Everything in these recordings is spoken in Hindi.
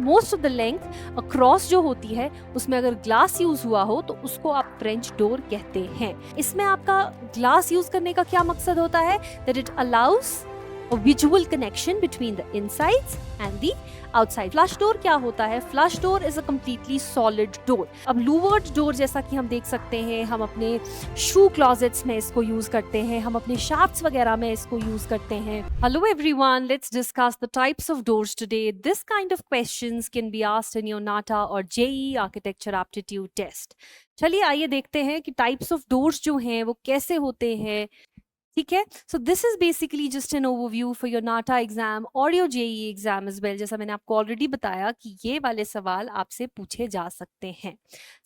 Most of the length across जो होती है उसमें अगर ग्लास यूज हुआ हो तो उसको आप फ्रेंच डोर कहते हैं। इसमें आपका ग्लास यूज करने का क्या मकसद होता है? That it allows a visual connection between the insides and the outside. Flush door क्या होता है? Flush door is a completely solid door. अब louvered door जैसा कि हम देख सकते हैं, हम अपने shoe closets में इसको यूज करते हैं, हम अपने shafts वगैरह में इसको यूज करते हैं। Hello everyone, let's discuss the types of doors today. This kind of questions can be asked in your NATA or JEE Architecture Aptitude Test. चलिए आइए देखते हैं कि types of doors जो हैं वो कैसे होते हैं। ठीक है, so this is basically just an overview for your NATA exam और your JEE exam as well. जैसा मैंने आपको ऑलरेडी बताया कि ये वाले सवाल आपसे पूछे जा सकते हैं।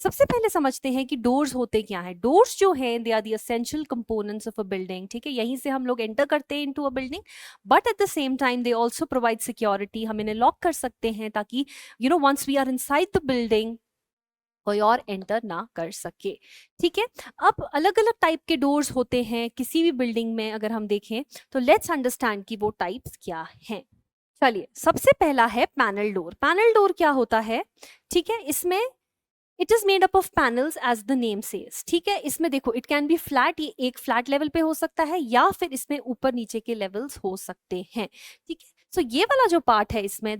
सबसे पहले समझते हैं कि डोर्स होते क्या हैं। डोर्स जो हैं they are the essential components of a building. ठीक है, यहीं से हम लोग एंटर करते हैं into a building, but at the same time they also provide security. हम इन्हें लॉक कर सकते हैं ताकि once we are inside the building कोई और एंटर ना कर सके। ठीक है, अब अलग अलग टाइप के डोर्स होते हैं किसी भी बिल्डिंग में। अगर हम देखें तो लेट्स अंडरस्टैंड कि वो टाइप्स क्या हैं। चलिए, सबसे पहला है पैनल डोर। पैनल डोर क्या होता है? ठीक है, इसमें it is made up of panels as the name says. ठीक है, इसमें देखो इट कैन बी फ्लैट, ये एक फ्लैट लेवल पे हो सकता है या फिर इसमें ऊपर नीचे के लेवल्स हो सकते हैं। ठीक है, सो ये वाला जो पार्ट है इसमें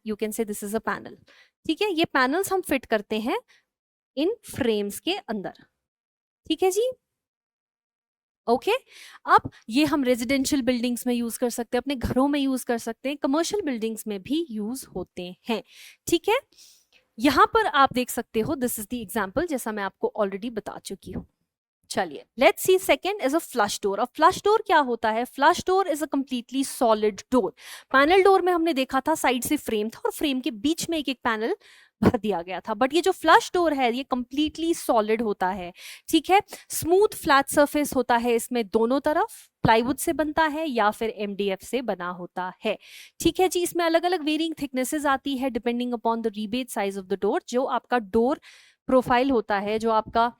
you can say this is a panel. ठीक है, ये पैनल्स हम फिट करते हैं इन फ्रेम्स के अंदर। ठीक है जी, ओके अब ये हम रेजिडेंशियल बिल्डिंग्स में यूज कर सकते हैं, अपने घरों में यूज कर सकते हैं, कमर्शियल बिल्डिंग्स में भी यूज होते हैं। ठीक है, यहां पर आप देख सकते हो दिस इज द एग्जांपल जैसा मैं आपको ऑलरेडी बता चुकी हूं। चलिए, let's see second is a flush door. अब फ्लश डोर क्या होता है? Flush door is a completely solid door. Panel door में हमने देखा था साइड से फ्रेम था और फ्रेम के बीच में एक एक पैनल भर दिया गया था, बट ये जो फ्लश डोर है ये कंप्लीटली सॉलिड होता है। ठीक है, स्मूथ फ्लैट सरफेस होता है, इसमें दोनों तरफ प्लाईवुड से बनता है या फिर एमडीएफ से बना होता है। ठीक है जी, इसमें अलग अलग वेरिंग थिकनेसेस आती है depending upon the rebate size of the door. जो आपका डोर प्रोफाइल होता है, जो आपका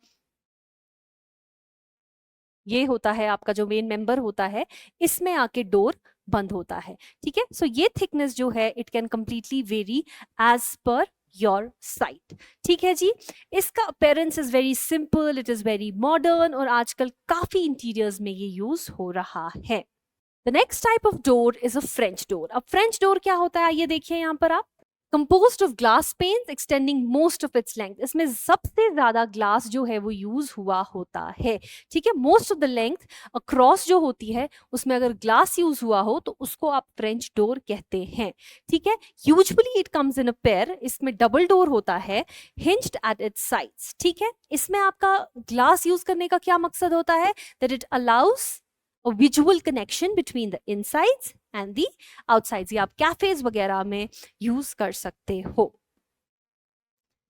ये होता है, आपका जो मेन मेंबर होता है, इसमें आके डोर बंद होता है। ठीक है, सो ये थिकनेस जो है it can completely vary as per your site. ठीक है जी, इसका appearance is very simple, it is very modern और आजकल काफी इंटीरियर्स में ये यूज हो रहा है। The next type of door is a French door. अब फ्रेंच डोर क्या होता है ये देखिए यहाँ पर आप, composed of glass panes extending most of its length। इसमें सबसे ज्यादा ग्लास जो है वो यूज हुआ होता है। ठीक है, most of the length across जो होती है उसमें अगर ग्लास यूज हुआ हो तो उसको आप फ्रेंच डोर कहते हैं। ठीक है, usually it comes in a pair. इसमें डबल डोर होता है, हिंज्ड एट इट्स साइड्स। ठीक है, इसमें आपका ग्लास यूज करने का क्या मकसद होता है? That it allows a visual connection between the insides and the outsides। ये आप कैफेज वगैरह में यूज कर सकते हो।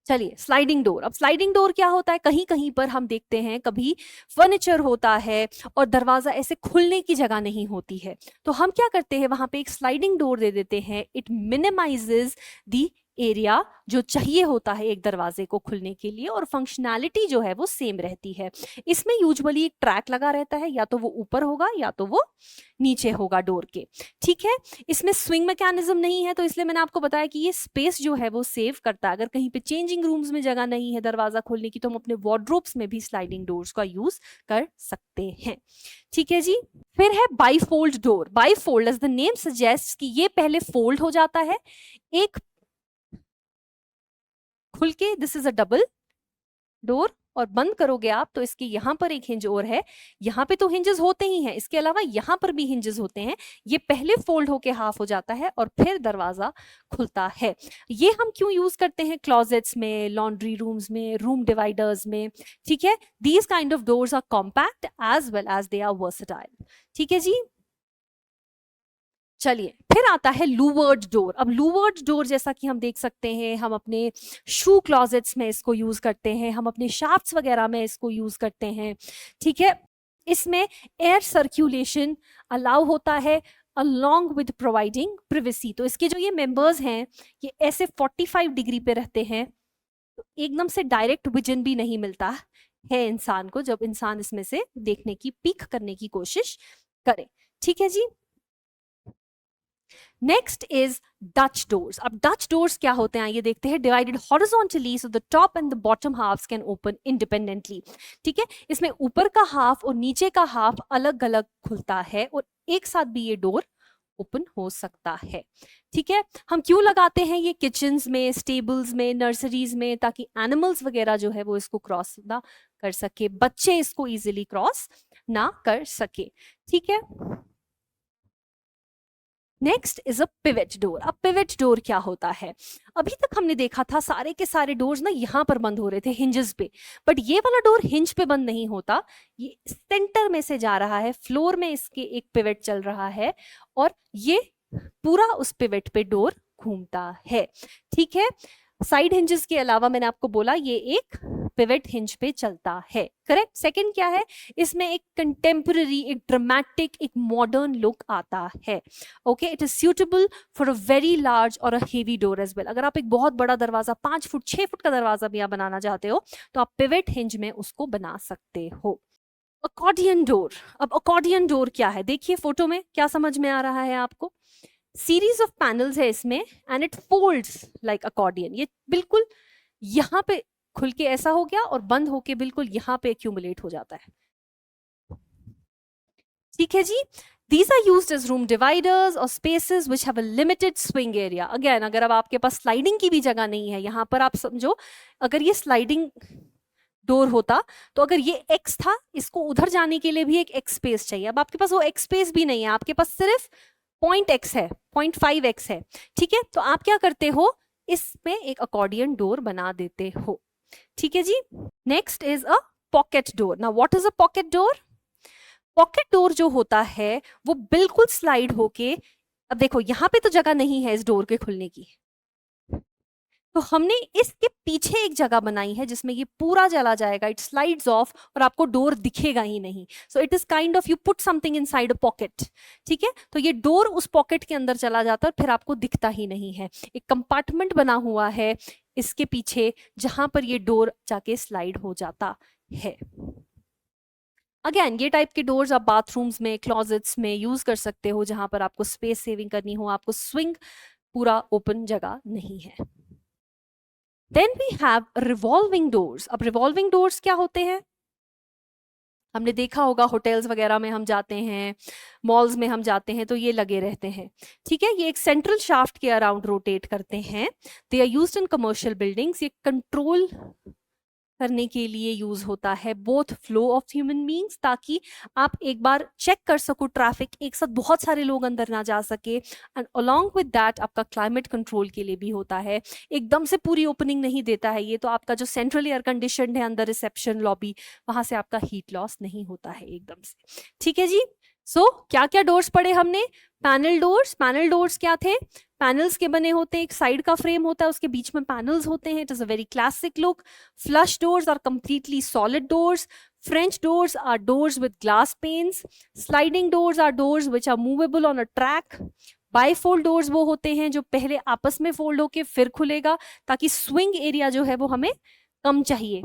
चलिए, स्लाइडिंग डोर। अब स्लाइडिंग डोर क्या होता है? कहीं कहीं पर हम देखते हैं कभी फर्नीचर होता है और दरवाजा ऐसे खुलने की जगह नहीं होती है, तो हम क्या करते हैं वहां पे एक स्लाइडिंग डोर दे देते हैं। इट मिनिमाइजेज द एरिया जो चाहिए होता है एक दरवाजे को खुलने के लिए, और फंक्शनैलिटी जो है वो सेम रहती है। इसमें यूजुअली एक ट्रैक लगा रहता है, या तो वो ऊपर होगा या तो वो नीचे होगा डोर के। ठीक है, इसमें स्विंग मैकेनिज्म नहीं है, तो इसलिए मैंने आपको बताया कि ये स्पेस जो है वो सेव करता है। अगर कहीं पे चेंजिंग रूम्स में जगह नहीं है दरवाजा खोलने की तो हम अपने वार्डरोब्स में भी स्लाइडिंग डोर्स का यूज कर सकते हैं। ठीक है जी, फिर है bifold door. Bifold as the name suggest कि ये पहले फोल्ड हो जाता है, एक खुल के this is a double door, और बंद करोगे आप तो इसके यहाँ पर एक हिंज और है। यहाँ पे तो हिंजेस होते ही हैं, इसके अलावा यहाँ पर भी हिंजेस होते हैं। ये पहले फोल्ड होके हाफ हो जाता है और फिर दरवाजा खुलता है। ये हम क्यों यूज करते हैं? क्लॉजेट्स में, लॉन्ड्री रूम्स में, रूम डिवाइडर्स में। ठीक है, these kind of doors are compact as well as they are versatile. ठीक है जी, चलिए फिर आता है लूवर्ड डोर। अब लूवर्ड डोर जैसा कि हम देख सकते हैं, हम अपने शू क्लॉजेट्स में इसको यूज करते हैं, हम अपने शाफ्ट्स वगैरह में इसको यूज करते हैं। ठीक है, इसमें एयर सर्कुलेशन अलाउ होता है along with providing privacy। तो इसके जो ये मेंबर्स हैं ये ऐसे 45 डिग्री पे रहते हैं, तो एकदम से डायरेक्ट विजन भी नहीं मिलता है इंसान को जब इंसान इसमें से देखने की, पीक करने की कोशिश करे। ठीक है जी, नेक्स्ट इज डच डोर्स। अब डच डोर्स क्या होते हैं ये देखते हैं। Divided horizontally so the top and the bottom halves can open independently. ठीक है, इसमें ऊपर का हाफ और नीचे का हाफ अलग अलग खुलता है और एक साथ भी ये डोर ओपन हो सकता है। ठीक है, हम क्यों लगाते हैं ये किचन्स में, स्टेबल्स में, नर्सरीज में, ताकि एनिमल्स वगैरह जो है वो इसको क्रॉस ना कर सके, बच्चे इसको इजीली क्रॉस ना कर सके। ठीक है, next is a pivot door. अब पिवट डोर क्या होता है? अभी तक हमने देखा था सारे के सारे डोर्स ना यहाँ पर बंद हो रहे थे हिंजेस पे, बट ये वाला डोर हिंज पे बंद नहीं होता, ये सेंटर में से जा रहा है, फ्लोर में इसके एक पिवट चल रहा है और ये पूरा उस पिवट पे डोर घूमता है। ठीक है, साइड हिंजेस के अलावा मैंने आपको बोला ये एक पिवट हिंज पे चलता है। करेक्ट। सेकंड क्या है, इसमें एक कंटेम्पररी, एक ड्रामेटिक, एक मॉडर्न लुक आता है। Okay, it is suitable for a very large और a heavy door as well. अगर आप एक बहुत बड़ा दरवाजा 5 फुट 6 फुट का दरवाजा भी आप बनाना चाहते हो तो आप पिवट हिंज में उसको बना सकते हो। Accordion door. अब अकॉर्डियन डोर क्या है देखिए फोटो में, क्या समझ में आ रहा है आपको? सीरीज ऑफ पैनल्स है इसमें and it folds like accordion. ये बिल्कुल यहाँ पे खुल के ऐसा हो गया और बंद होके बिल्कुल यहाँ पे एक्यूमुलेट हो जाता है। ठीक है जी, These are used as room dividers or spaces which have a limited swing area. Again, अगर अब आपके पास स्लाइडिंग की भी जगह नहीं है, यहाँ पर आप समझो अगर ये स्लाइडिंग डोर होता तो अगर ये x था, इसको उधर जाने के लिए भी एक x स्पेस चाहिए। अब आपके पास वो x स्पेस भी नहीं है, आपके पास सिर्फ 0.x है, 0.5x है। ठीक है, तो आप क्या करते हो, इसमें एक अकॉर्डियन डोर बना देते हो। ठीक है जी, next is a pocket door. Now what is a pocket door? Pocket door जो होता है वो बिल्कुल स्लाइड होके, अब देखो यहाँ पे तो जगह नहीं है इस डोर के खुलने की, तो हमने इसके पीछे एक जगह बनाई है जिसमें ये पूरा चला जाएगा, इट स्लाइड्स ऑफ और आपको डोर दिखेगा ही नहीं। So it is kind of you put something inside a pocket. ठीक है, तो ये डोर उस पॉकेट के अंदर चला जाता है और फिर आपको दिखता ही नहीं है। एक कंपार्टमेंट बना हुआ है इसके पीछे जहां पर ये डोर जाके स्लाइड हो जाता है। अगेन ये टाइप के डोर्स आप बाथरूम्स में, क्लोजेट्स में यूज कर सकते हो जहां पर आपको स्पेस सेविंग करनी हो, आपको स्विंग पूरा ओपन जगह नहीं है। Then we have revolving doors. अब रिवॉल्विंग डोर्स क्या होते हैं? हमने देखा होगा होटल्स वगैरह में हम जाते हैं, मॉल्स में हम जाते हैं तो ये लगे रहते हैं। ठीक है, ये एक सेंट्रल शाफ्ट के अराउंड रोटेट करते हैं। They are used in commercial buildings. ये कंट्रोल करने के लिए यूज होता है both flow of human beings, ताकि आप एक बार चेक कर सको ट्रैफिक, एक साथ बहुत सारे लोग अंदर ना जा सके, एंड अलोंग विद दैट आपका क्लाइमेट कंट्रोल के लिए भी होता है। एकदम से पूरी ओपनिंग नहीं देता है ये, तो आपका जो सेंट्रल एयर कंडीशनड है अंदर रिसेप्शन लॉबी, वहां से आपका हीट लॉस नहीं होता है एकदम से। ठीक है जी, सो क्या क्या डोर्स पढ़े हमने? Panel doors. पैनल डोर्स क्या थे? पैनल्स के बने होते हैं, एक साइड का फ्रेम होता है, उसके बीच में पैनल्स होते हैं। It is a very classic look. Flush doors are completely solid doors. French doors are doors with glass panes. Sliding doors are doors which are movable on a track. Bifold doors वो होते हैं जो पहले आपस में फोल्ड होके फिर खुलेगा, ताकि स्विंग एरिया जो है वो हमें कम चाहिए।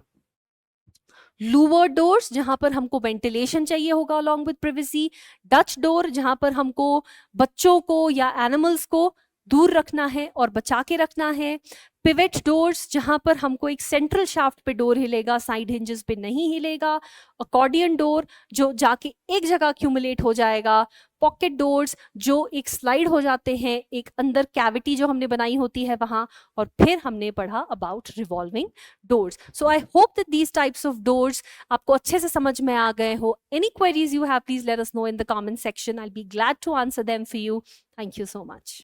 लूवर्ड डोर्स जहां पर हमको वेंटिलेशन चाहिए होगा along with privacy. Dutch door जहां पर हमको बच्चों को या एनिमल्स को दूर रखना है और बचा के रखना है। पिवट डोर्स जहां पर हमको एक सेंट्रल शाफ्ट पे डोर हिलेगा, साइड हिंजेस पे नहीं हिलेगा। अकॉर्डियन डोर जो जाके एक जगह अक्यूमुलेट हो जाएगा। पॉकेट डोर्स जो एक स्लाइड हो जाते हैं, एक अंदर कैविटी जो हमने बनाई होती है वहां। और फिर हमने पढ़ा about revolving doors. So I hope that these types of doors आपको अच्छे से समझ में आ गए हो। Any queries you have, please let us know in the comment section. I will be glad to answer them for you. Thank you so much.